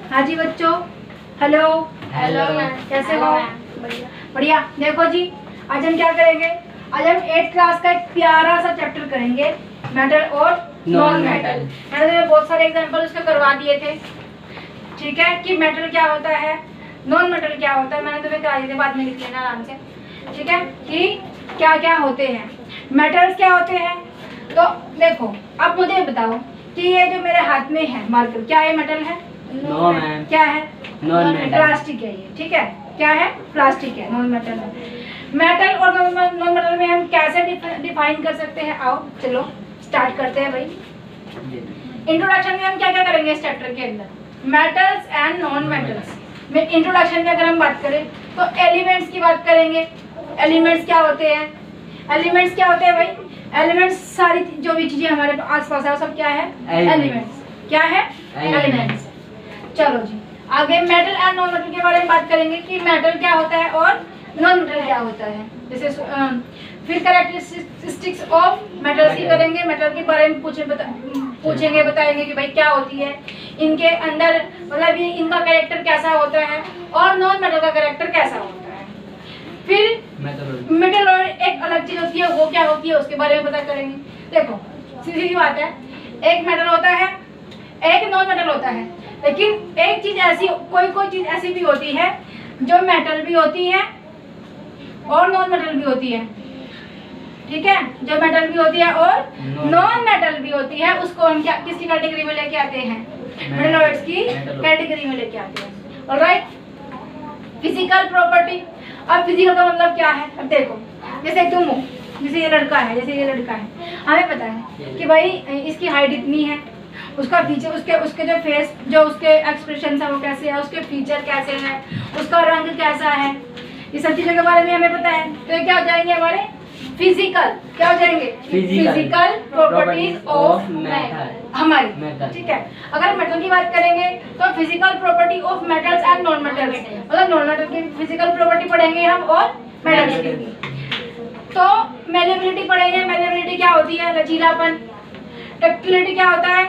हाँ जी बच्चों, hello. Hello कैसे हो? बढ़िया। देखो जी, आज हम क्या करेंगे? आज हम 8th क्लास का एक प्यारा सा चैप्टर करेंगे, मेटल और नॉन मेटल। मैंने तुम्हें बहुत सारे एग्जांपल उसके करवा दिए थे, ठीक है, कि मेटल क्या होता है, नॉन मेटल क्या होता है। मैंने तुम्हें करा दिए थे, बाद में लिख लेना आराम से, ठीक है, कि क्या क्या होते हैं, मेटल्स क्या होते हैं। तो देखो, अब मुझे बताओ कि ये जो मेरे हाथ में है मार्कर, क्या ये मेटल है? No ma'am. क्या है? Non metal. प्लास्टिक है ये, ठीक है। क्या है? प्लास्टिक है, नॉन मेटल है। मेटल और नॉन मेटल में हम कैसे डिफाइन कर सकते हैं? आओ चलो स्टार्ट करते हैं भाई। इंट्रोडक्शन में हम क्या क्या करेंगे इस चैप्टर के अंदर? मेटल्स एंड नॉन मेटल्स में इंट्रोडक्शन में अगर हम बात करें तो एलिमेंट्स की बात करेंगे। एलिमेंट्स क्या होते हैं? एलिमेंट्स क्या होते हैं भाई? एलिमेंट्स सारी जो भी चीजें हमारे आसपास है वो सब क्या है? एलिमेंट्स। क्या है? एलिमेंट्स। चलो जी, आगे मेटल एंड नॉन मेटल के बारे में बात करेंगे कि मेटल क्या होता है और नॉन मेटल क्या होता है। जैसे फिर कैरेक्टरिस्टिक्स ऑफ मेटल्स की करेंगे, मेटल के बारे में पूछेंगे, बताएंगे कि भाई क्या होती है, इनके अंदर मतलब ये इनका कैरेक्टर कैसा होता है और नॉन मेटल का कैरेक्टर कैसा होता है। फिर मेटल और एक अलग चीज होती है, वो क्या होती है उसके बारे में पता करेंगे। देखो सीधी सी बात है, एक मेटल होता है, एक नॉन मेटल होता है, लेकिन एक चीज ऐसी, कोई चीज ऐसी भी होती है जो मेटल भी होती है और नॉन मेटल भी होती है, ठीक है, जो मेटल भी होती है और नॉन मेटल भी होती है, उसको हम क्या किसकी कैटेगरी में लेके आते हैं? मेटलॉइड्स की कैटेगरी में लेके आते हैं। ऑलराइट। Physical property. अब फिजिकल का मतलब क्या है? अब देखो, जैसे तुम हो, जैसे ये लड़का है, हमें पता है कि भाई इसकी हाइट इतनी है, उसका फीचर, उसके जो फेस, जो उसके एक्सप्रेशन है वो कैसे है, उसके फीचर कैसे हैं, उसका रंग कैसा है, ये सब चीजों के बारे में हमें पता है। तो ये क्या हो जाएंगे हमारे? फिजिकल। क्या हो जाएंगे? फिजिकल प्रॉपर्टीज ऑफ मेटल हमारी, ठीक है। अगर मेटल की बात करेंगे तो physical property of metals and non metals, मतलब नॉन मेटल की फिजिकल प्रॉपर्टी पढ़ेंगे हम और मेटल्स की। तो मेलेबिलिटी पढ़ेंगे। मेलेबिलिटी क्या होती है? लचीलापन। डक्टिलिटी क्या होता है?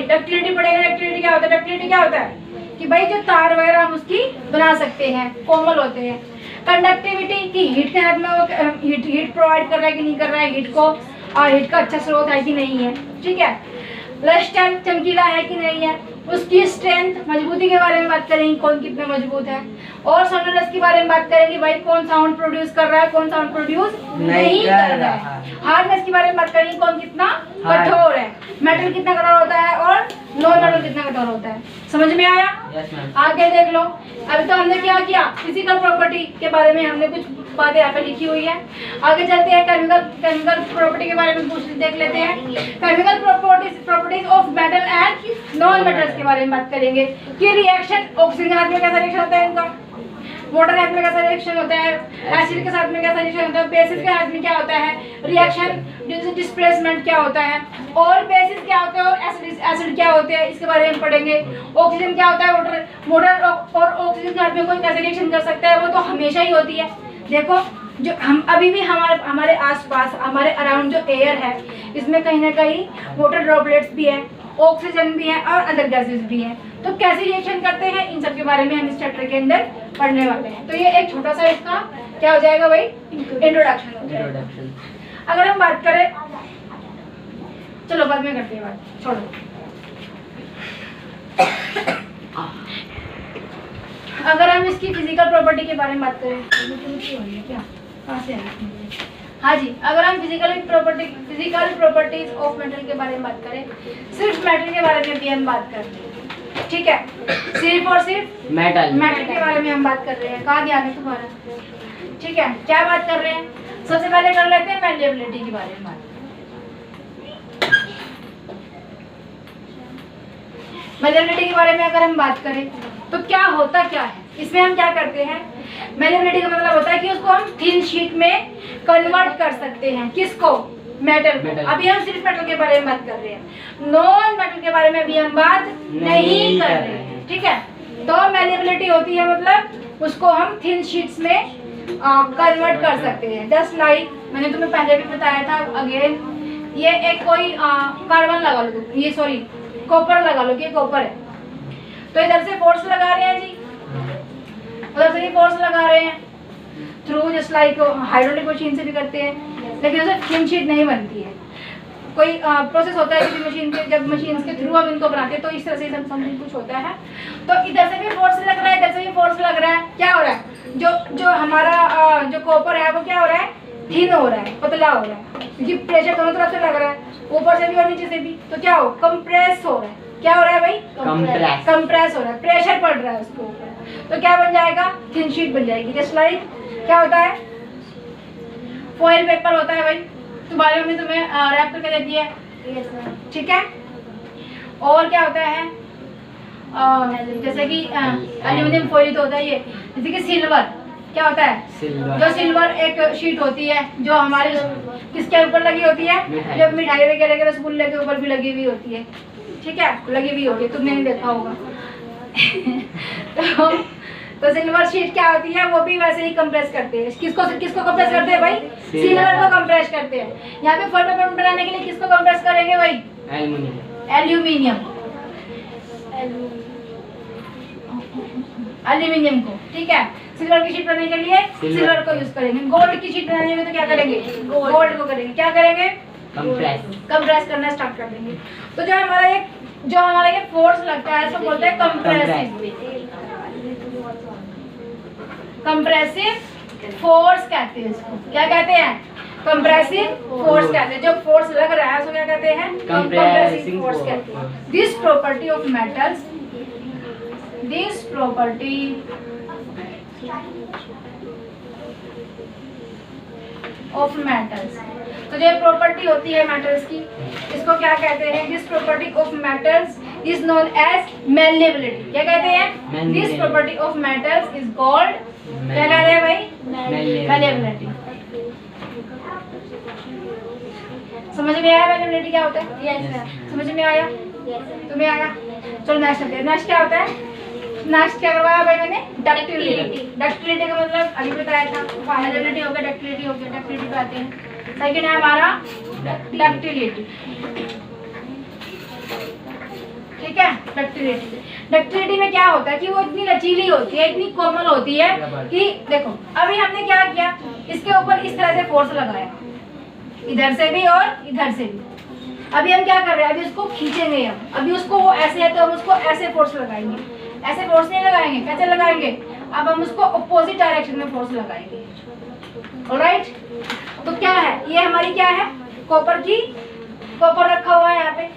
डक्टिलिटी पढ़ेंगे। डक्टिलिटी क्या होता है? डक्टिलिटी क्या होता है कि भाई जो तार वगैरह हम उसकी बना सकते हैं, कोमल होते हैं। कंडक्टिविटी की हीट के हाथ में वो हीट प्रोवाइड कर रहा है कि नहीं कर रहा है, हीट का अच्छा स्रोत है कि नहीं है, ठीक है। लस्टर चमकीला है कि नहीं है। उसकी स्ट्रेंथ, मजबूती के बारे में बात करेंगे, कौन कितना मजबूत है। और साउंडनेस के बारे में बात करेंगे, भाई कौन साउंड प्रोड्यूस कर रहा है, कौन साउंड प्रोड्यूस नहीं कर रहा है। हार्डनेस के बारे में बात करेंगे, कौन कितना कठोर है, मेटल कितना कठोर होता है और नॉन मेटल कितना कठोर होता है। समझ में आया? आगे देख लो। अभी तो हमने क्या किया? फिजिकल प्रॉपर्टी के बारे में हमने कुछ बातें यहाँ पे लिखी हुई है। आगे चलते हैं, केमिकल प्रॉपर्टी के बारे में देख लेते हैं। Chemical properties of metal and non metals के बारे में बात करेंगे कि रिएक्शन, ऑक्सीजन के हाथ में कैसा रिएक्शन होता है इनका, वाटर के हाथ में कैसा रिएक्शन होता है, एसिड के साथ में कैसा रिएक्शन होता है, बेसिस के हाथ में क्या होता है, रिएक्शन डिस्प्लेसमेंट क्या होता है, और बेसिस क्या होते हैं और एसिड क्या होते हैं, इसके बारे में पढ़ेंगे। ऑक्सीजन क्या होता है, वाटर और ऑक्सीजन के हाथ में कोई कैसे रिएक्शन कर सकता है, वो तो हमेशा ही होती है। देखो, जो हम अभी भी हमारे आसपास, हमारे अराउंड जो एयर है, इसमें कहीं ना कहीं वाटर ड्रॉपलेट्स भी है, ऑक्सीजन भी है और अदर गैसेस भी हैं। तो कैसे रिएक्शन करते हैं, इन सब के बारे में हम इस चैप्टर के अंदर पढ़ने वाले हैं। तो ये एक छोटा सा इसका क्या हो जाएगा भाई? इंट्रोडक्शन हो जाएगा। अगर हम बात करें, चलो बाद में करते हैं बात, छोड़ो। अगर हम इसकी फिजिकल प्रॉपर्टी के बारे में बात करें, क्या कहाँ से हाँ जी, अगर हम फिजिकल प्रॉपर्टीज ऑफ मेटल के बारे में बात करें, सिर्फ मेटल के बारे में भी हम बात कर रहे हैं, ठीक है, सिर्फ और सिर्फ मेटल के बारे में हम बात कर रहे हैं। कहाँ ध्यान है तुम्हारा? ठीक है, क्या बात कर रहे हैं? सबसे पहले कर लेते हैं मेलेबिलिटी के बारे में बात। मेलेबिलिटी के बारे में अगर हम बात करें तो क्या होता क्या है, इसमें हम क्या करते हैं? मेलेबिलिटी का मतलब होता है कि उसको हम थिन शीट में कन्वर्ट कर सकते हैं। किसको? मेटल। अभी हम सिर्फ मेटल के बारे में बात कर रहे हैं, नॉन मेटल के बारे में अभी हम बात नहीं कर रहे हैं, ठीक है। तो मेलेबिलिटी होती है मतलब उसको हम थिन शीट्स में कन्वर्ट कर सकते हैं। जस्ट लाइक मैंने तुम्हें पहले भी बताया था, अगेन ये एक कोई कार्बन लगा लो, ये सॉरी कॉपर लगा लो, ये कॉपर है। तो इधर से फोर्स लगा रहे हैं जी, उधर से भी फोर्स लगा रहे हैं through, just like hydraulic machine से भी करते हैं, लेकिन उससे थिन शीट नहीं बनती है। कोई प्रोसेस होता है किसी मशीन के, जब मशीन के थ्रू हम इनको बनाते हैं तो इस तरह से समथिंग कुछ होता है। तो इधर से भी फोर्स लग रहा है, इधर से भी फोर्स लग रहा है। क्या हो रहा है, जो हमारा जो कॉपर है वो क्या हो रहा है, थिन हो रहा है, पतला हो रहा है, क्योंकि प्रेशर दोनों तरफ से लग रहा है, ऊपर से भी और नीचे से भी। तो क्या हो, कंप्रेस हो रहा है। क्या हो रहा है भाई, कंप्रेस हो रहा है, प्रेशर पड़ रहा है उसके ऊपर। तो क्या बन जाएगा, थिन शीट बन जाएगी। जस्ट लाइक क्या होता है, फॉइल पेपर होता है भाई, तुम्हारी मम्मी तुम्हें रैप करके देती है, ठीक है। और क्या होता है, जैसे कि एल्यूमिनियम फॉइल तो होता है ये, जैसे कि सिल्वर, क्या होता है, जो सिल्वर एक शीट होती है जो हमारी किसके ऊपर लगी होती है, जब मिठाई वगैरह के रसगुल्ले के ऊपर भी लगी हुई होती है, ठीक है, लगी हुई होती है, तुमने नहीं देखा होगा। तो सिल्वर शीट क्या होती है, वो भी वैसे ही कंप्रेस करते हैं। किसको कंप्रेस करते हैं भाई, सिल्वर को कंप्रेस करते हैं। यहाँ पे फॉइल पेपर बनाने के लिए किसको कंप्रेस करेंगे भाई, एल्यूमिनियम को, ठीक है। सिल्वर की शीट बनाने के लिए सिल्वर को यूज करेंगे। गोल्ड की शीट बनाने में तो क्या करेंगे, गोल्ड को करेंगे। क्या करेंगे, कंप्रेस करना स्टार्ट कर देंगे। तो जो हमारा ये फोर्स लगता है इसको बोलते हैं कंप्रेसिव फोर्स कहते हैं इसको। क्या कहते हैं, कंप्रेसिव फोर्स कहते हैं। जो फोर्स लग रहा है उसको क्या कहते हैं, कंप्रेसिव फोर्स कहते हैं। This property of metals, this property of metals, तो जो प्रॉपर्टी होती है मेटल्स की, इसको क्या कहते हैं, this property of metals is known as malleability. क्या कहते हैं, this property of metals is called, क्या कहते हैं भाई, मैल्लेबिलिटी। समझ में आया मैल्लेबिलिटी क्या होता है? यस, समझ में आया, तुम्हें आया। चलो नेक्स्ट क्या होता है, नेक्स्ट क्या करवाया भाई मैंने, डक्टिलिटी। डक्टिलिटी का मतलब अभी बताया था, फाइनलिटी हो गया, डक्टिलिटी हो गया, डक्टिलिटी पे आते हैं। सेकंड है हमारा डक्टिलिटी, ठीक है। डक्टिलिटी में क्या होता है कि वो इतनी लचीली होती है, इतनी कोमल होती है कि देखो अभी हमने क्या किया, इसके ऊपर इस तरह से फोर्स लगाया, इधर से भी और इधर से भी। अभी हम क्या कर रहे हैं, अभी उसको खींचेंगे हम, अभी उसको वो ऐसे है तो हम उसको ऐसे फोर्स लगाएंगे, ऐसे फोर्स नहीं लगाएंगे। कैसे लगाएंगे, अब हम उसको अपोजिट डायरेक्शन में फोर्स लगाएंगे। ऑलराइट, तो क्या है ये हमारी क्या है, कॉपर रखा हुआ है यहाँ पे,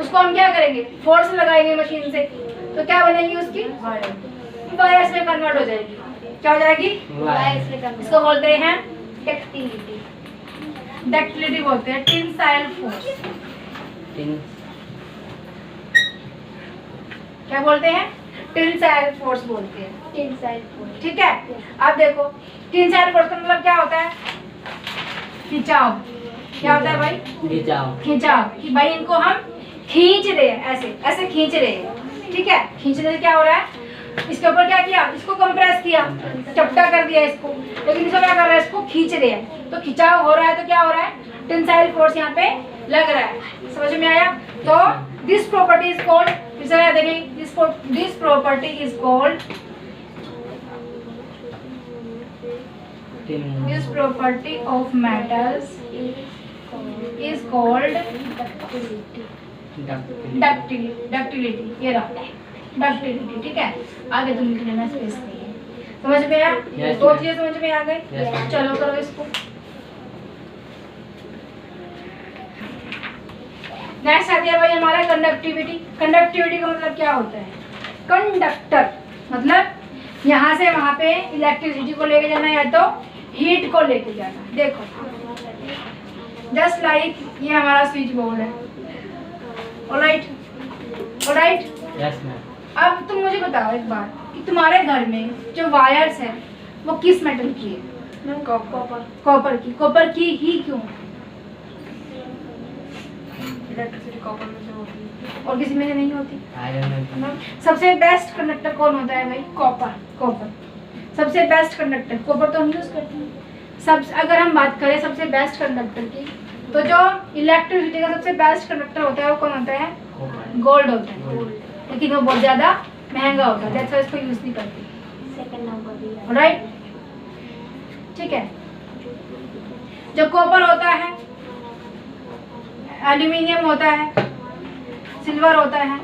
उसको हम क्या करेंगे, फोर्स लगाएंगे मशीन से, तो क्या बनेगी उसकी, वायर्स में कन्वर्ट हो जाएगी। क्या हो जाएगी, वायर्स में कन्वर्ट। इसको बोलते हैं डक्टिलिटी, डक्टिलिटी बोलते हैं, टेंसाइल फोर्स। क्या बोलते हैं, टेंसाइल फोर्स बोलते हैं, टेंसाइल फोर्स, ठीक है। अब देखो टेंसाइल फोर्स का मतलब क्या होता है, खिंचाव। क्या होता है भाई, खिंचाव, कि भाई इनको हम खींच रहे हैं, ऐसे खींच रहे हैं, ठीक है। खींचने से क्या हो रहा है, इसके ऊपर क्या किया, इसको कंप्रेस किया, चपटा कर दिया इसको, लेकिन इसको क्या कर रहा है, इसको खींच रहे हैं, तो खिंचाव हो रहा है, तो क्या हो रहा है, टेंसाइल फोर्स यहाँ पे लग रहा है। समझ में आया। तो दिस प्रॉपर्टी इज कॉल्ड, देखिए this property is called, this property of metals is called ductility. ये रहा डक्टिलिटी, ठीक है। आगे तुम लिख लेना, स्पेस नहीं है। समझ में आया, दो चीजें समझ में आ गई। चलो करो इसको। नेक्स्ट आती है भाई हमारा कंडक्टिविटी। कंडक्टिविटी का मतलब क्या होता है, कंडक्टर मतलब यहाँ से वहाँ पे इलेक्ट्रिसिटी को लेके जाना या तो हीट को लेके जाना। देखो जस्ट लाइक ये हमारा स्विच बोर्ड है, ऑलराइट, ऑलराइट। Yes ma'am. अब तुम मुझे बताओ एक बात कि तुम्हारे घर में जो वायर्स है वो किस मेटल की है, कॉपर की। कॉपर की ही क्यों, इलेक्ट्रिसिटी कॉपर में से होती है और किसी में से नहीं होती। सबसे बेस्ट कंडक्टर कौन होता है भाई, कॉपर सबसे बेस्ट कंडक्टर। कॉपर तो हम यूज करते हैं सब। अगर हम बात करें सबसे बेस्ट कंडक्टर की, तो जो इलेक्ट्रिसिटी का सबसे बेस्ट कंडक्टर होता है वो कौन होता है, गोल्ड होता है। लेकिन वो बहुत ज़्यादा महंगा होता है, दैट्स व्हाई इसको यूज नहीं करते। राइट, ठीक है। जो कॉपर होता है, एल्यूमिनियम होता है, सिल्वर होता है।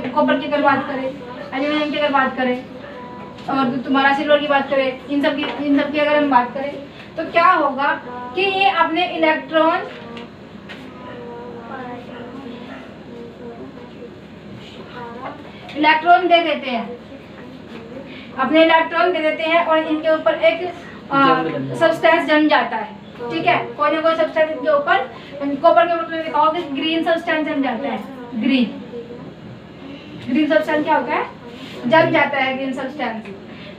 कॉपर की अगर बात करें, एल्यूमिनियम की अगर बात करें, और तुम्हारा सिल्वर की बात करें, इन सब की अगर हम बात करें तो क्या होगा कि ये अपने इलेक्ट्रॉन दे देते हैं, अपने इलेक्ट्रॉन दे देते हैं और इनके ऊपर एक सब्सटेंस जम जाता है, ठीक है। कोई ना कोई सब्सटेंस इनके ऊपर, कॉपर के ऊपर लिखा होगा कि ग्रीन सब्सटेंस जम जाता है। ग्रीन सब्सटेंस क्या होता है? जम जाता है ग्रीन सब्सटेंस,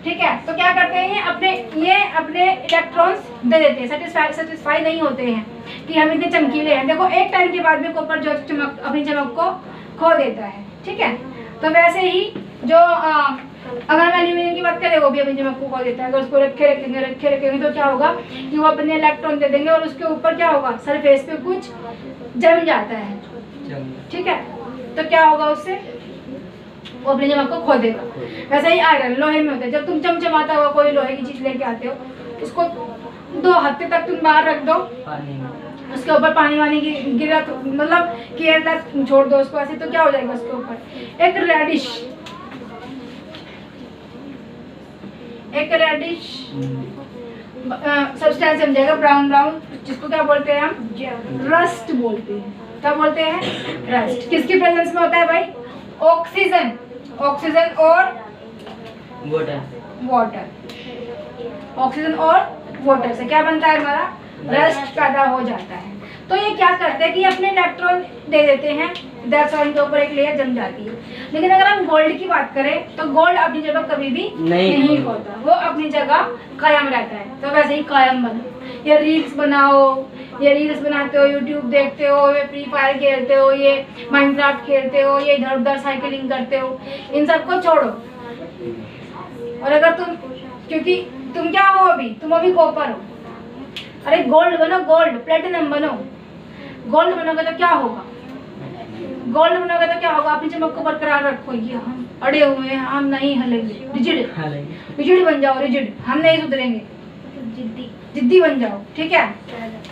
ठीक है। तो क्या करते हैं, ये अपने इलेक्ट्रॉन्स दे देते हैं, सेटिस्फाई नहीं होते हैं कि हम इतने चमकीले हैं। देखो एक टाइम के बाद में कॉपर जो अपनी चमक को खो देता है, ठीक है। तो वैसे ही जो अगर हम एल्यूमिनियम की बात करें, वो भी अपनी चमक को खो देता है। अगर उसको रखे रखेंगे तो क्या होगा कि वो अपने इलेक्ट्रॉन दे देंगे और उसके ऊपर क्या होगा, सरफेस पे कुछ जम जाता है, ठीक है। तो क्या होगा उससे, वो अपनी चमक को खो देगा। वैसे ही आयरन लोहे में होता है। जब तुम चमचमाता हुआ कोई लोहे की चीज लेके आते हो, उसको 2 हफ्ते तक तुम बाहर रख दो, उसके ऊपर पानी वानी की गिरा, मतलब केयरलेस छोड़ दो उसको ऐसे, तो क्या हो जाएगा, उसके ऊपर एक रेडिश सब्सटेंस जम जाएगा, ब्राउन, जिसको क्या बोलते हैं हम, रस्ट बोलते हैं। क्या बोलते हैं? रस्ट। किसकी प्रेजेंस में होता है भाई? ऑक्सीजन और वाटर। ऑक्सीजन और वाटर से क्या बनता है, हमारा रस्ट पैदा हो जाता है। तो ये क्या करते हैं कि अपने इलेक्ट्रॉन दे देते हैं, दैट्स व्हाई इनके ऊपर एक लेयर जम जाती है। लेकिन अगर हम गोल्ड की बात करें तो गोल्ड अपनी जगह कभी भी नहीं होता, वो अपनी जगह कायम रहता है। तो वैसे ही कायम बनो, ये रील्स बनाते हो, यूट्यूब देखते हो, ये फ्री फायर खेलते हो, ये माइनक्राफ्ट खेलते हो, ये इधर उधर साइकिलिंग करते हो, इन सबको छोड़ो। और अगर क्योंकि तुम क्या हो, तुम अभी कॉपर हो, अरे गोल्ड बनो, गोल्ड प्लेटिनम बनो। गोल्ड बनोगे तो क्या होगा, अपनी चमक को बरकरार रखो। ये हम अड़े हुए हैं, हम नहीं हिलेंगे, रिजिड बन जाओ, रिजिड, हम नहीं सुधरेंगे, जिद्दी बन जाओ, ठीक है।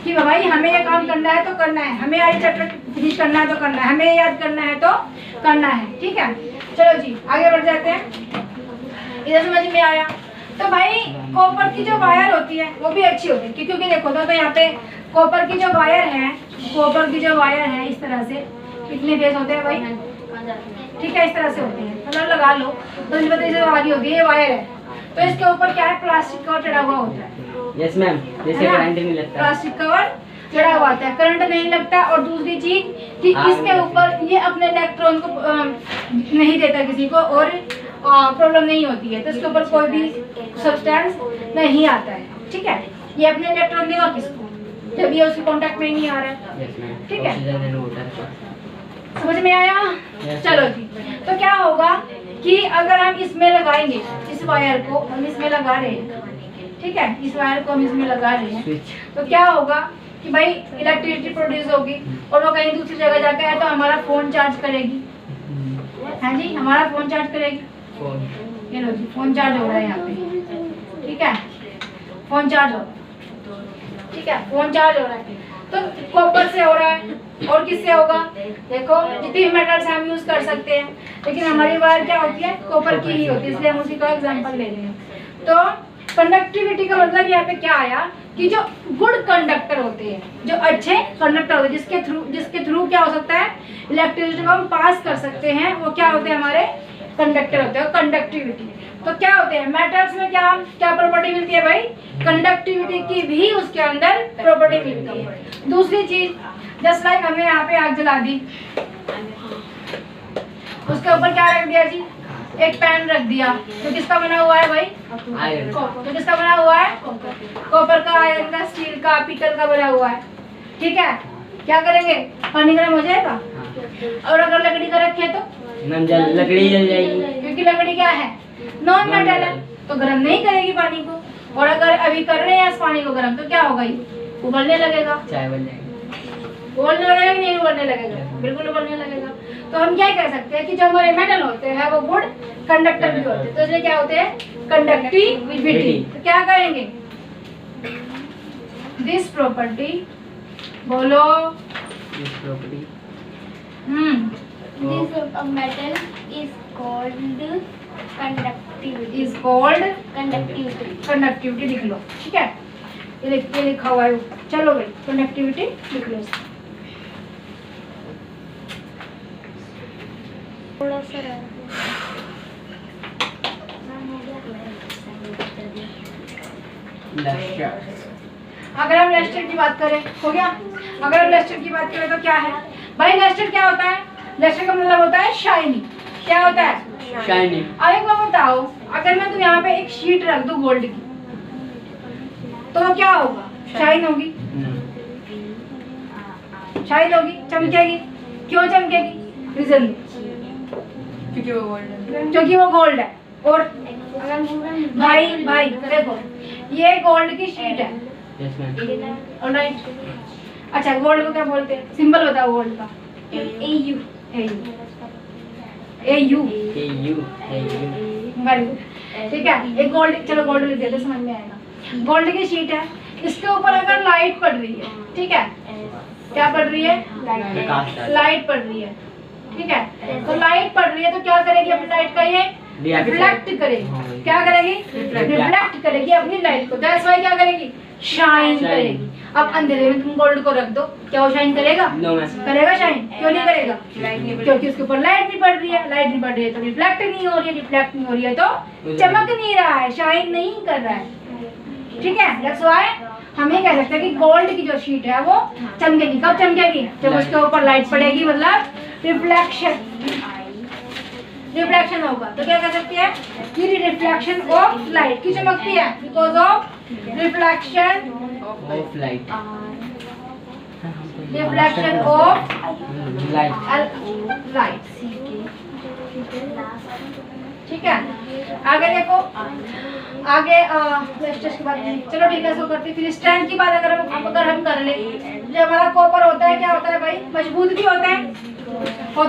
कि भाई हमें ये काम करना है तो करना है, हमें ये चैप्टर फिनिश करना है तो करना है, हमें ये याद करना है तो करना है, ठीक है। चलो जी आगे बढ़ जाते हैं। इधर समझ में आया? तो भाई कॉपर की जो वायर होती है वो भी अच्छी होती है, क्योंकि देखो तो यहाँ पे कॉपर की जो वायर है इस तरह से, कितने फेस होते हैं भाई, ठीक है, इस तरह से होते हैं, मतलब लगा लो तो इस तरह से वाली होती है, ये वायर है। तो इसके ऊपर क्या है, प्लास्टिक कवर चढ़ा हुआ होता है। यस मैम, जैसे करंट नहीं लगता, प्लास्टिक कवर चढ़ा हुआ होता है, करंट नहीं लगता। और दूसरी चीज कि इसके ऊपर ये अपने इलेक्ट्रॉन को नहीं देता किसी को, और प्रॉब्लम नहीं होती है, तो इसके ऊपर कोई भी सब्सटेंस नहीं आता है, ठीक है। ये अपने इलेक्ट्रॉन देगा किसको, जब ये उसके कांटेक्ट में ही नहीं आ रहा है, ठीक है। समझ में आया? चलो जी, तो क्या होगा कि अगर हम इसमें लगाएंगे, इस वायर को हम इसमें लगा रहे हैं, ठीक है, इस वायर को हम इसमें लगा रहे हैं, तो क्या होगा कि भाई इलेक्ट्रिसिटी प्रोड्यूस होगी, और वो कहीं दूसरी जगह जाकर है तो हमारा फोन चार्ज करेगी, हाँ जी, हमारा फोन चार्ज करेगी। ये लो जी, फोन चार्ज हो रहा है यहाँ पे, ठीक है, फोन चार्ज हो रहा है, ठीक है, फोन चार्ज हो रहा है। तो कॉपर से हो रहा है, और किससे होगा, देखो जितनी मेटल्स हम यूज कर सकते हैं, लेकिन हमारी वायर क्या होती है, कॉपर की ही होती है, इसलिए हम उसी का एग्जांपल ले रहे हैं। तो कंडक्टिविटी का मतलब यहाँ पे क्या आया कि जो गुड कंडक्टर होते हैं, जो अच्छे कंडक्टर होते हैं, जिसके थ्रू क्या हो सकता है, इलेक्ट्रिसिटी को हम पास कर सकते हैं, वो क्या होते हैं, हमारे कंडक्टर होते हैं। कंडक्टिविटी तो क्या होते हैं, मेटल्स में क्या प्रॉपर्टी मिलती है भाई, कंडक्टिविटी की भी उसके अंदर प्रॉपर्टी मिलती है। दूसरी चीज, जस्ट लाइक हमने यहाँ पे आग जला दी, उसके ऊपर क्या रख दिया जी, एक पैन रख दिया, तो किसका बना हुआ है भाई, तो किसका बना हुआ है, कॉपर का, आयरन का, स्टील का, पीतल का बना हुआ है, ठीक है। क्या करेंगे, पानी गर्म हो जाएगा, और अगर लकड़ी का रखे तो लकड़ी जल जाएगी, क्योंकि लकड़ी क्या है, नॉन मेटल है, तो गर्म नहीं करेगी पानी को। और अगर अभी कर रहे हैं इस पानी को गर्म, तो क्या होगा, ये उबलने लगेगा, चाय बन जाएगी, उबलने लगेगा, नहीं उबलने लगेगा, बिल्कुल उबलने लगेगा। तो हम क्या कह सकते हैं कि जो हमारे मेटल होते हैं वो गुड कंडक्टर भी होते हैं, तो इसलिए क्या होते हैं कंडक्टिविटी। तो क्या करेंगे दिस प्रॉपर्टी, बोलो This property This metal is called conductivity. Is called Conductivity. Conductivity लिख लो, ठीक है। ये लिखा हुआ है, चलो भाई कंडक्टिविटी लिख लो इसको। थोड़ा सा रहा। Lustre. अगर हम लेस्टर की बात करें, हो गया। अगर हम लेस्टर की बात करें तो क्या है भाई, लेस्टर क्या होता है? लेस्टर का मतलब होता है शाइनी। क्या होता है? Shiny. अब एक बार बताओ, अगर मैं तुम यहाँ पे एक शीट रख दूं गोल्ड की, तो क्या होगा? शाइन होगी, शाइन होगी, चमकेगी। क्यों चमकेगी? रीजन क्योंकि वो गोल्ड है। क्योंकि वो गोल्ड है। और भाई भाई देखो, ये गोल्ड की शीट है, Yes, ma'am. ऑलराइट। अच्छा, गोल्ड को क्या बोलते हैं? सिंबल बताओ गोल्ड का। AU. AU। Hey you. Very good, ठीक है। एक गोल्ड, चलो गोल्ड लिख देते, समझ में आएगा। गोल्ड की शीट है, इसके ऊपर अगर लाइट पड़ रही है, ठीक है, क्या पड़ रही है? प्रकाश डाल। लाइट पड़ रही है, ठीक है। तो लाइट पड़ रही है तो क्या करेगी अपनी लाइट का? ये रिफ्लेक्ट करेगी। क्या करेगी? रिफ्लेक्ट करेगी अपनी लाइट को। दैट्स व्हाई क्या करेगी? शाइन करेगी। अब अंधेरे में तुम गोल्ड को रख दो, क्या वो शाइन करेगा? No, ma'am. करेगा शाइन? क्यों नहीं करेगा? लाइट नहीं क्योंकि उसके ऊपर लाइट नहीं पड़ रही है। लाइट नहीं पड़ रही है तो रिफ्लेक्ट नहीं हो रही है, रिफ्लेक्ट नहीं हो रही है तो चमक नहीं रहा है, शाइन नहीं कर रहा है, ठीक है। दैट्स व्हाई हम ये कह सकते हैं कि गोल्ड की जो शीट है वो चमकेगी। कब चमकेगी? जब उसके ऊपर लाइट पड़ेगी, मतलब रिफ्लेक्शन, रिफ्लेक्शन होगा। तो क्या कह सकते हैं कि रिफ्लेक्शन ऑफ लाइट की चमकती है, because of reflection, Of light. Reflection of Light. Light, ठीक है। आगे देखो, आगे वेस्टेज की बात नहीं, चलो ठीक है, सो करते हैं। फिर स्ट्रेंथ की बात अगर हम कर ले, जो हमारा कॉपर होता है क्या होता है भाई? मजबूत भी होता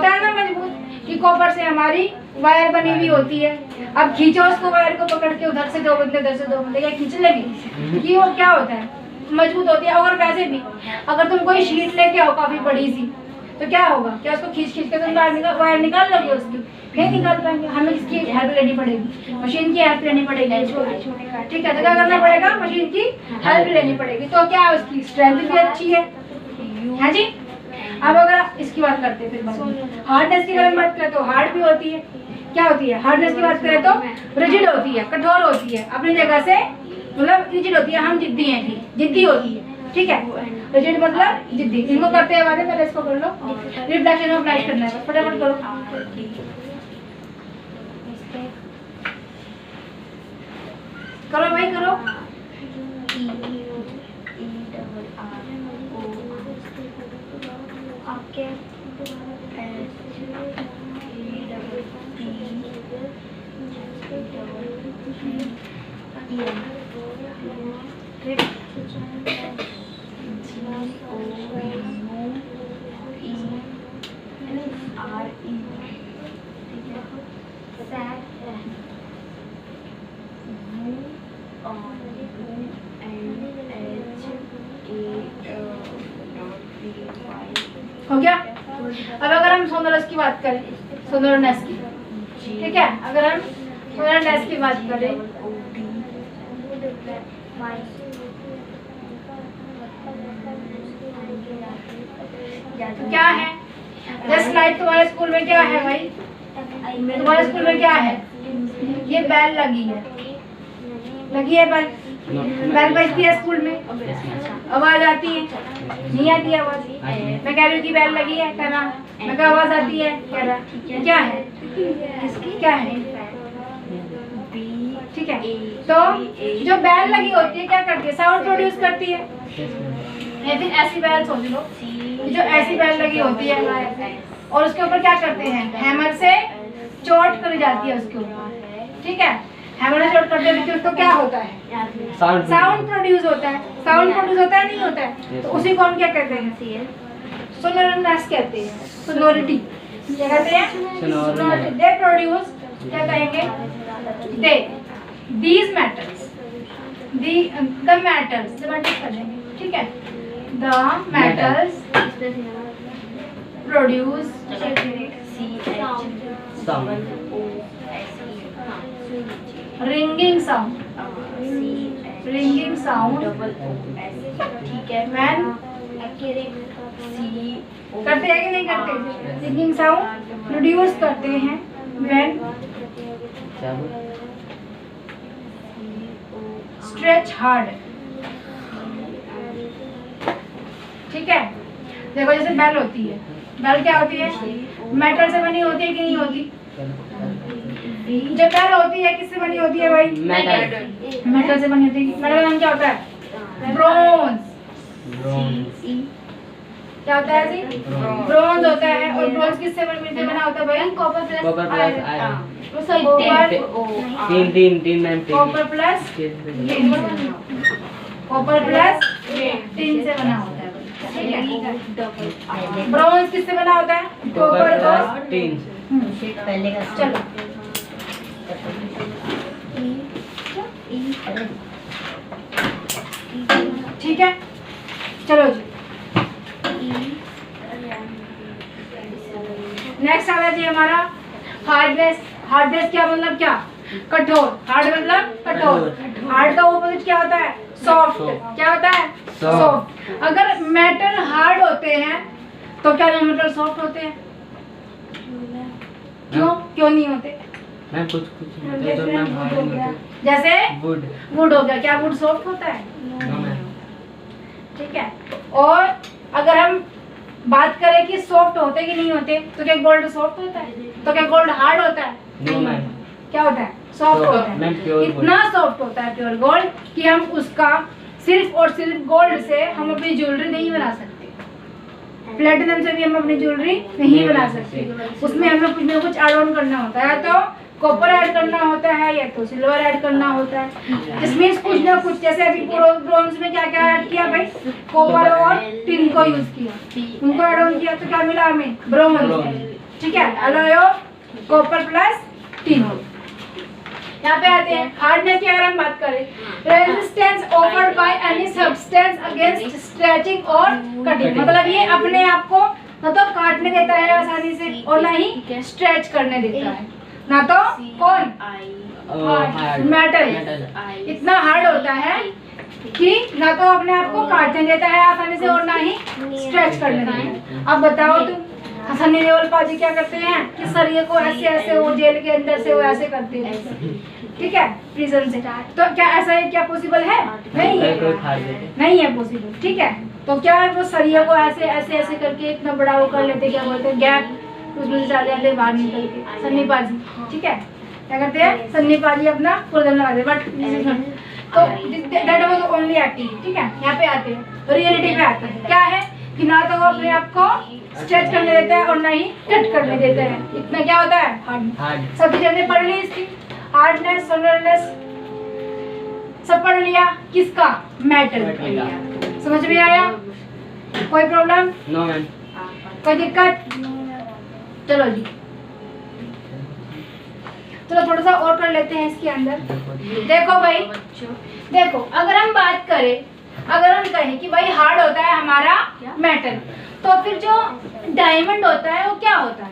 है ना मजबूत, कि कॉपर से हमारी वायर बनी हुई होती है। अब खींचो उसको, वायर को पकड़ के, उधर से दो बंदे, उधर से दो बंदे, क्या खींच लेगी? कि वो क्या होता है? मजबूत होती है। और वैसे भी अगर तुम कोई शीट लेके आओ काफी बड़ी सी, तो क्या होगा? क्या उसको खींच के तुम वायर निकाल लोगे उसकी? नहीं निकाल पाएंगे, हमें किसकी हेल्प लेनी पड़ेगी? मशीन की हेल्प लेनी पड़ेगी, ठीक है। तो क्या करना पड़ेगा? मशीन की हेल्प लेनी पड़ेगी। तो क्या उसकी स्ट्रेंथ भी अच्छी है जी। अब अगर इसकी बात करते हैं, फिर हार्डनेस की अगर बात करें तो हार्ड भी होती है। क्या होती है? हार्डनेस की बात करें तो रिजिड होती है, कठोर होती है, अपनी जगह से, मतलब रिजिड होती है। हम जिद्दी हैं, जिद्दी होती है, ठीक है। रिजिड मतलब जिद्दी। इनको करते हैं वाले, पहले इसको कर लो। रिफ्लेक्शन ऑफ लाइट करना है, फटाफट करो, करो भाई करो। हो गया। अब अगर हम सोनरस की बात करें, सोनरनेस की, ठीक है, अगर हम सोनरनेस की बात करें, तो क्या है? जस्ट लाइक तुम्हारे स्कूल में क्या है भाई? तुम्हारे स्कूल में क्या है? ये बेल लगी है, बेल। बेल बजती है स्कूल में, आवाज आती है? नहीं आती आवाज। मैं कह रही हूँ कि बेल लगी है, कह रहा। मैं कहा आवाज आती है, कह रहा। क्या है? क्या है? ठीक है। तो जो बेल लगी होती है क्या करती है? साउंड प्रोड्यूस करती है। या फिर ऐसी बेल सोच लो, जो ऐसी बेल लगी होती है और उसके ऊपर क्या करते हैं? हैमर से चोट करी जाती है उसके ऊपर, ठीक है। हैमर से चोट करते हैं तो क्या होता है? साउंड प्रोड्यूस होता है। साउंड प्रोड्यूस होता है, नहीं होता है? तो उसी को हम क्या कहते हैं? सोनोरनेस कहते हैं, सोनोरिटी। क्या कहते हैं? Sonorous. दे प्रोड्यूस, क्या कहेंगे? दे, these metals, the metals, कर देंगे, ठीक है? The metals produce Sound. ringing sound, ringing sound when करते हैं कि नहीं करते? ringing sound produce करते हैं when क्या बोल? stretch hard, ठीक है? देखो जैसे बेल होती है, बेल क्या होती है? मेटल से बनी होती है कि नहीं होती? जो बेल होती है किससे बनी होती है भाई? मेटल. मेटल से बनी होती है। मेटल का नाम क्या होता है? ब्रोंज। Bronze. क्या होता है जी? Bronze. ब्रोंज होता है। और ब्रोंज किससे मिलकर बना होता है भाई? Copper plus Copper plus iron. Copper तीन मैम तीन. Copper plus tin, copper plus tin से बना होता है। ठीक है? ब्रोंज किससे बना होता है? कॉपर प्लस तीन. पहले का चलो ठीक है, चलो जी नेक्स्ट आ जी हमारा हार्डनेस। हार्डनेस क्या मतलब क्या? कठोर। हार्ड मतलब कठोर। हार्ड का ऑपोजिट क्या होता है? सॉफ्ट। क्या होता है? सॉफ्ट। अगर मेटल हार्ड होते हैं तो क्या नॉन मेटल सॉफ्ट होते हैं? क्यों नहीं होते? मैम कुछ नहीं तो मैम हार्ड नहीं होते. जैसे वुड. वुड हो गया, क्या वुड सॉफ्ट होता है? No ma'am. ठीक है। और अगर हम बात करें कि सॉफ्ट होते कि नहीं होते, तो क्या गोल्ड सॉफ्ट होता है? तो क्या गोल्ड हार्ड होता है? No ma'am. क्या होता है? सॉफ्ट Soft, होता मैम, है। pure इतना सॉफ्ट होता है प्योर गोल्ड कि हम उसका सिर्फ और सिर्फ गोल्ड से हम अपनी ज्वेलरी नहीं बना सकते। प्लेटिनम से भी हम अपनी ज्वेलरी नहीं बना सकते। उसमें हमें कुछ ना कुछ ऐड ऑन करना होता है, तो कॉपर ऐड करना होता है या तो सिल्वर ऐड करना होता है। इसमें कुछ ना कुछ, जैसे अभी ब्रोंज में क्या क्या ऐड किया भाई? कॉपर और टिन को यूज किया, उनको ऐड ऑन किया तो क्या मिला हमें? ब्रोंज। ठीक है, alloy of copper plus tin. यहाँ पे आते हैं हार्डनेस की। अगर हम बात करें, resistance offered by any substance against stretching और कटिंग, मतलब ये अपने आप को न तो काटने देता है आसानी से और ना ही स्ट्रेच करने देता है। ना तो कौन? मेटल इतना हार्ड होता है कि ना तो अपने आप को काटने देता है आसानी से और ना ही स्ट्रेच करने देता है। अब बताओ तुम, सन्नी देओल पाजी क्या करते हैं कि सरिये को ऐसे ऐसे वो जेल के अंदर से वो ऐसे करते हैं, ठीक है, प्रिजन से। तो क्या ऐसा है? क्या पॉसिबल है? नहीं है, नहीं है पॉसिबल। ठीक है, तो क्या है, वो सरिये को ऐसे ऐसे ऐसे करके इतना बड़ा वो कर लेते, क्या बोलते हैं, गैप, उसमें से चले जाते बाहर निकल के सन्नी पाजी। ठीक है, क्या करते हैं? सन्नी पाजी अपना पूरा लगा दे। बट तो दैट वाज ओनली एक्टिंग। ठीक है, यहाँ पे आते हैं रियलिटी पे आते हैं। क्या है कि ना तो वो अपने आप को स्ट्रेच करने देता है और ना ही कट करने देता है। इतना क्या होता है? हार्ड। सब चीजें हमने पढ़ ली इसकी, हार्डनेस, सोलरनेस सब पढ़ लिया। किसका? मेटल। समझ में आया? कोई प्रॉब्लम? No ma'am. कोई दिक्कत? चलो जी, चलो थोड़ा सा और कर लेते हैं इसके अंदर। देखो भाई, देखो अगर हम बात करें, अगर हम कहें कि भाई हार्ड होता है हमारा मेटल, तो फिर जो डायमंड होता है वो क्या होता है?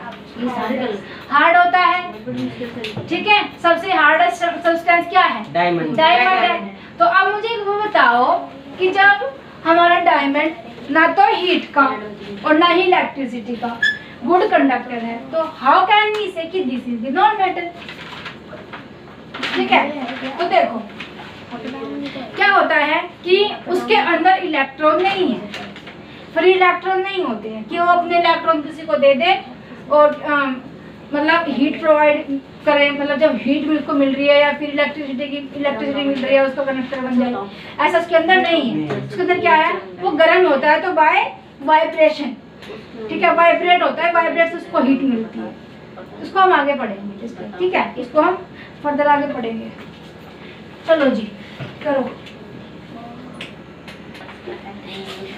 हार्ड होता है। ठीक है, सबसे हार्डेस्ट सब्सटेंस क्या है? डायमंड. डायमंड है। तो अब मुझे वो बताओ कि जब हमारा डायमंड ना तो हीट का और ना ही इलेक्ट्रिसिटी का गुड कंडक्टर है, तो हाउ कैन वी से कि this is the non metal? ठीक है, तो देखो क्या होता है कि उसके अंदर इलेक्ट्रॉन नहीं है, फ्री इलेक्ट्रॉन नहीं होते हैं कि वो अपने इलेक्ट्रॉन किसी को दे दे और मतलब हीट प्रोवाइड करे, मतलब जब हीट को मिल रही है या फिर इलेक्ट्रिसिटी मिल रही है उसको कंडक्टर बन जाए, ऐसा उसके अंदर नहीं है। उसके अंदर क्या है? वो गर्म होता है तो बाय वाइब्रेशन, ठीक है, वाइब्रेट होता है, वाइब्रेट से उसको हीट मिलती है। उसको हम आगे पढ़ेंगे इस पर, ठीक है, इसको हम फर्दर आगे पढ़ेंगे। चलो जी करो,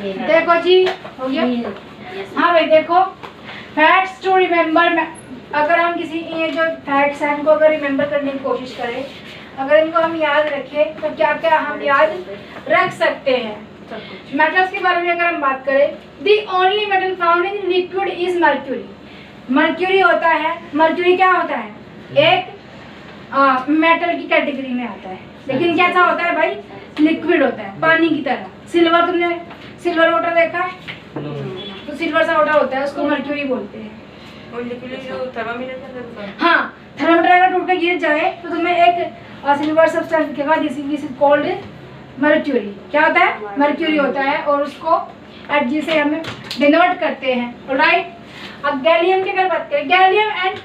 देखो जी हो गया। हाँ भाई देखो, फैक्ट्स टू रिमेंबर, अगर हम किसी ये जो फैक्ट्स हैं इनको अगर रिमेंबर करने की कोशिश करें, अगर इनको हम याद रखें तो क्या क्या हम याद रख सकते हैं। मेटल्स के बारे में अगर हम बात करें, the only metal found in liquid is mercury. Mercury होता है, मर्क्यूरी क्या होता है, एक मेटल की कैटेगरी में आता है, लेकिन कैसा होता है भाई, लिक्विड होता है, पानी की तरह। सिल्वर, तुमने सिल्वर वाटर देखा है, तो सिल्वर सा वाटर होता है, उसको मर्क्यूरी बोलते हैं। और लिक्विड जो थर्मामीटर के अंदर होता है। हाँ, थर्मामीटर अगर टूट के गिर जाए तो तुम्हें एक सिल्वर सब्सटेंस दिखेगा, दिस इज कॉल्ड मर्क्यूरी। क्या होता है, मर्क्यूरी होता है, और उसको Hg से हमें डिनोट करते हैं, राइट। अब गैलियम की अगर बात करें, gallium and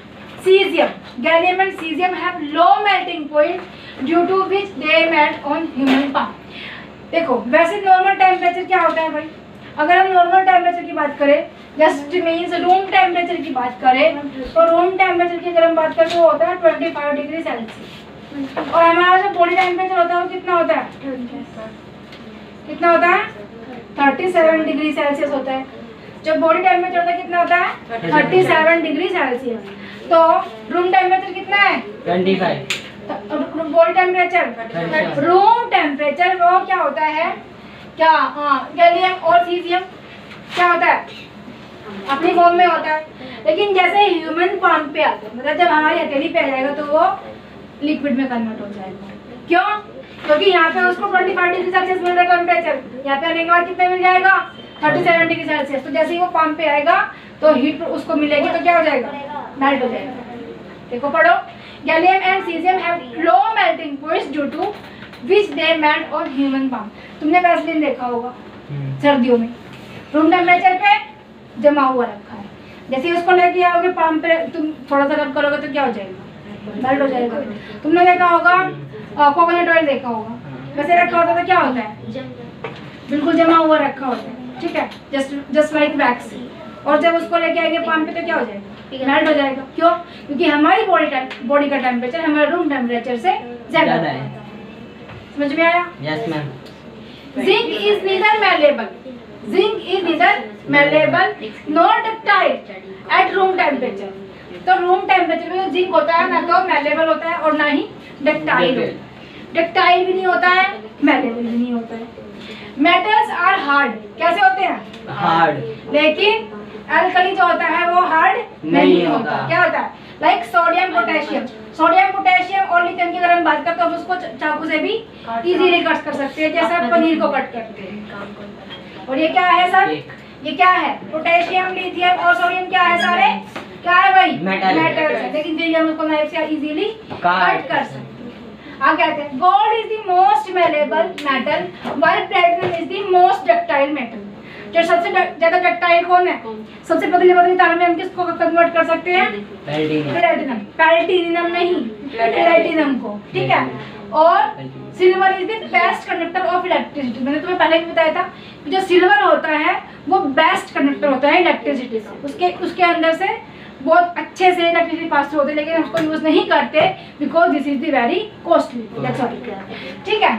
caesium, gallium and caesium have low melting point due to which they melt on human palm. देखो वैसे नॉर्मल टेम्परेचर क्या होता है भाई, अगर हम नॉर्मल टेम्परेचर की बात करें, जस्ट मीन्स रूम टेम्परेचर की बात करें, तो रूम टेम्परेचर की अगर हम बात करें तो होता है 25 डिग्री सेल्सियस, और हमारा जो बॉडी टेम्परेचर होता है वो कितना होता है, कितना होता है, 37 डिग्री सेल्सियस होता है। जो बॉडी टेम्परेचर होता है कितना होता है, 37 डिग्री सेल्सियस। तो रूम टेम्परेचर कितना है, 25। बॉडी टेम्परेचर, रूम टेम्परेचर वो क्या होता है, क्या, हाँ, गैलियम और सीजियम क्या होता है, अपनी फॉर्म में होता है, लेकिन जैसे ह्यूमन फॉर्म पे आता है, मतलब जब हमारी हथेली पे आ जाएगा तो वो लिक्विड में कन्वर्ट हो जाएगा। क्यों, क्योंकि यहाँ पे उसको 25 डिग्री सेल्सियस मिल रहा है टेम्परेचर, यहाँ पे आने के बाद कितना मिल जाएगा, 37 डिग्री सेल्सियस। तो जैसे ही वो पंप पे आएगा तो हीट उसको मिलेगी, तो क्या हो जाएगा, मेल्ट हो जाएगा। देखो पढ़ो, gallium and caesium have low melting points due to which they melt on human palm. तुमने वैसलीन देखा होगा सर्दियों में, रूम टेम्परेचर पे जमा हुआ रखा है, जैसे उसको लेके आओगे पाम पे, तुम थोड़ा सा रब करोगे तो क्या हो जाएगा, मेल्ट हो जाएगा। तुमने देखा होगा कोकोनट ऑयल देखा होगा, वैसे रखा होता तो क्या होता है, बिल्कुल जमा हुआ रखा होता है, ठीक है, जस्ट लाइक वैक्स। और जब उसको लेके आएंगे पाम पे तो क्या हो जाएगा, मेल्ट हो जाएगा। क्यों, क्योंकि हमारी बॉडी का टेम्परेचर हमारे रूम टेम्परेचर से ज्यादा है। समझ में आया? Yes ma'am. Zinc is neither malleable, zinc is neither malleable not ductile at room temperature. तो रूम टेम्परेचर में जो जिंक होता है ना तो मेलेबल होता है और ना ही डक्टाइल होता है। डक्टाइल भी नहीं होता है, मेलेबल भी नहीं होता है। मेटल्स आर हार्ड, कैसे होते हैं, हार्ड, लेकिन एल्कली जो होता है वो हार्ड नहीं होता। क्या होता है, like sodium potassium, sodium potassium और लिथियम की अगर हम बात करते हैं तो हम उसको चाकू से भी इजीली कट कर सकते हैं, जैसे आप पनीर को कट करते हैं। और ये क्या है सर, ये क्या है, पोटेशियम, लिथियम और सोडियम क्या है, सारे क्या है भाई, मेटल्स है, लेकिन फिर हम उसको नाइफ से इजीली कट कर सकते हैं। आगे आते हैं, gold is the most malleable metal while platinum is the most ductile metal. जो सबसे ज्यादा डक्टाइल कौन है, सबसे पतली पतली तार में हम किसको कन्वर्ट कर सकते हैं, प्लैटिनम, प्लैटिनम नहीं, प्लैटिनम को, ठीक है। और silver is the best conductor of electricity. मैंने तुम्हें पहले भी बताया था कि जो सिल्वर होता है वो बेस्ट कंडक्टर होता है इलेक्ट्रिसिटी से, उसके अंदर से बहुत अच्छे से इलेक्ट्रिसिटी पास होते हैं, लेकिन हम उसको यूज नहीं करते because this is the very costly, that's all, ठीक है।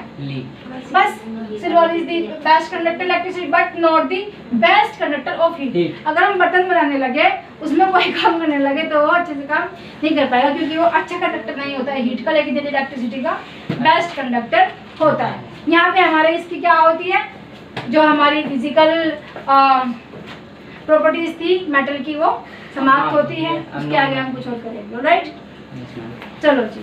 बस silver is the best conductor electricity but not the best conductor of heat. अगर हम बर्तन बनाने लगे, उसमें कोई काम करने लगे तो वो अच्छे से काम नहीं कर पाएगा, क्योंकि वो अच्छा कंडक्टर नहीं होता है हीट का, लेकिन इलेक्ट्रिसिटी का बेस्ट कंडक्टर होता है। यहाँ पे हमारे इसकी क्या होती है, जो हमारी फिजिकल प्रॉपर्टीज थी मेटल की वो समाप्त होती है, उसके आगे हम कुछ और करेंगे, राइट। चलो जी।